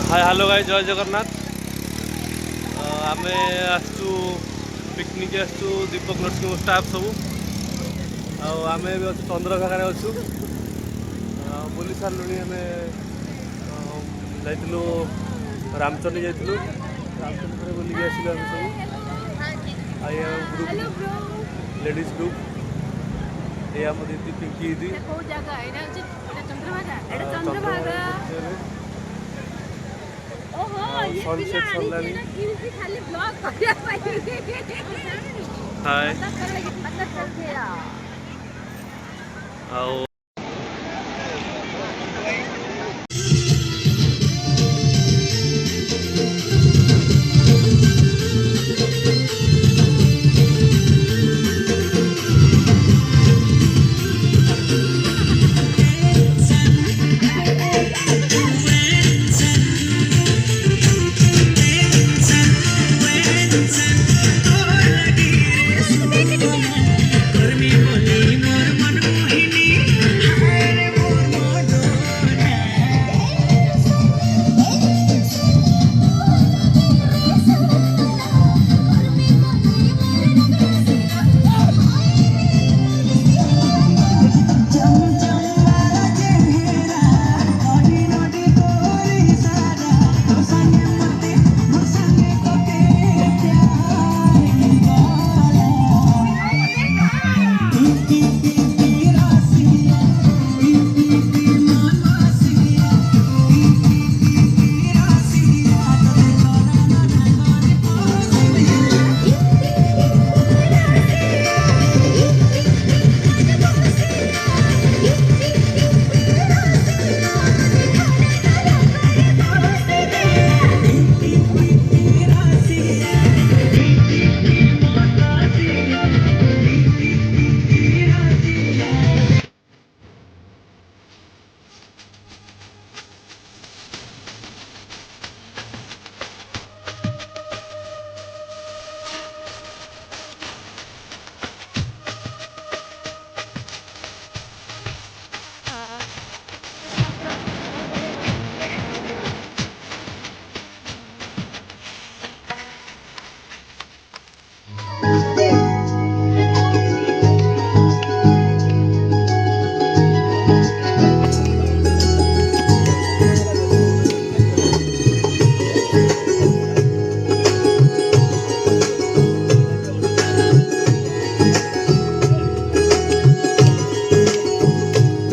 hi hello guys जय जगन्नाथ आम आसु पिकनिक आसु दीपक नर्सिंग स्टाफ सब आम चंद्रभागा अच्छु बुली सारे आम जाइलु रामचंडी जाइलु रामचंडी बुलिक आसिलु आम सब आई ग्रुप लेडीज ग्रुप ये आम दीदी पिंकी दीदी सनसेट सरलानी हाय आओ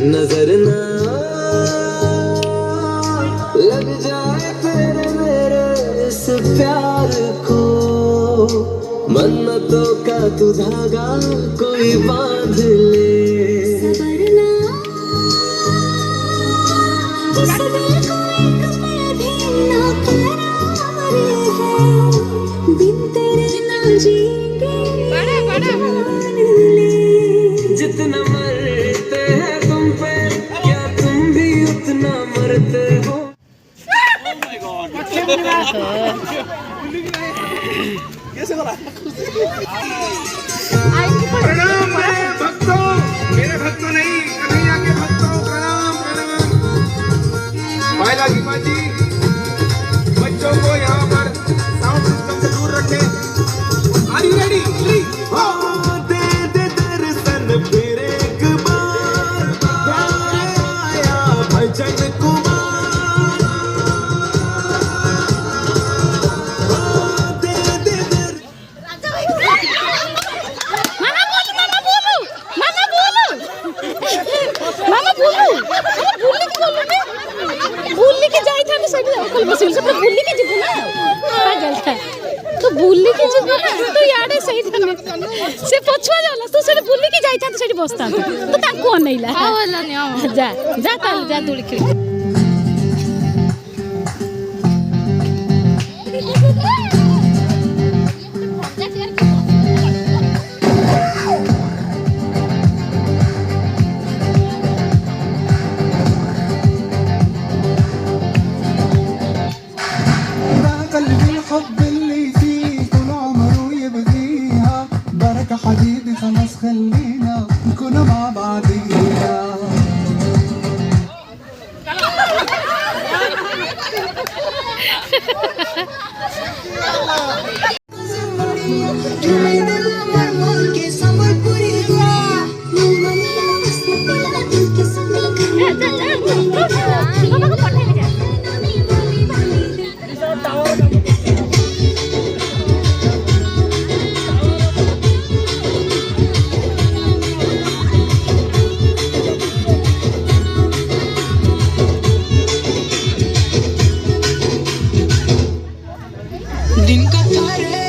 नजर ना लग जाए फिर मेरे इस प्यार को मन्नतों का तू धागा कोई बांध ले इस दिल को एक पल भी ना करार है बिन तेरे ना जीएंगे जान ले जितना मरते हैं तुम पे क्या तुम भी उतना मरते हो प्रणाम मेरे भक्तों नहीं कन्हैया के भक्तों प्रणाम प्रणाम पायला गीमा जी बच्चों को यहाँ पर साउंड सिस्टम से दूर रखें आर यू रेडी हो दे दे दर्शन फिर एक बार आया भजन कुमार से पछुआ जाला तू से बुली के जाई था तो सेठी बसता तो ताको अनैला जा जा ताल जा दूड़ी के حبيبي خلاص خلينا نكون مع بعضينا दिन का थारे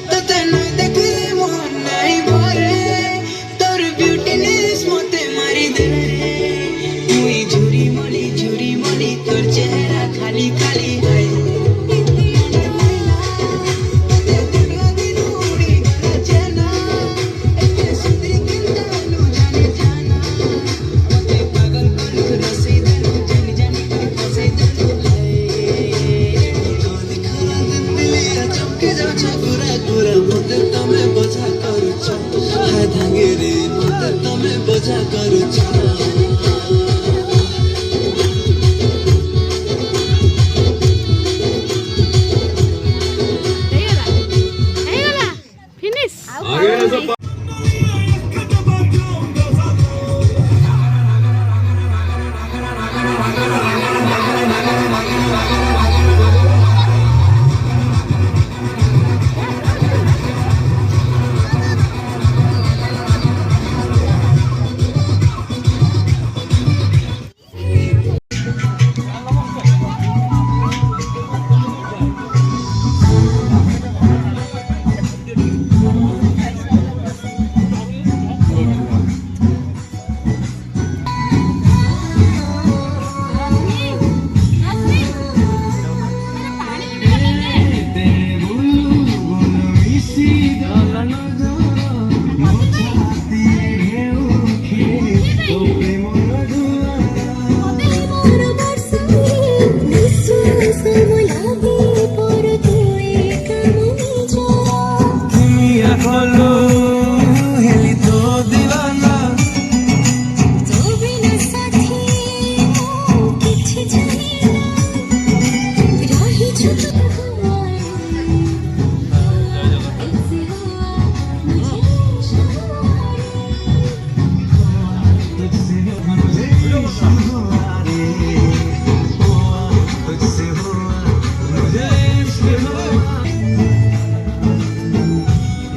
तो तेन देखले मन नहीं भरे तोर ब्यूटीनेस मते मारी दे रे मुई झुरी मली तोर चेहरा खाली खाली है बोझा करूछ फिनिश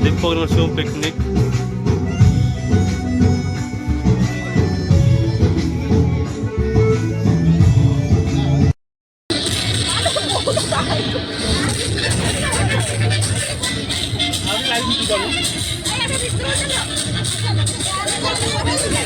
दीपक नरसिंह पिकनिक Ayo,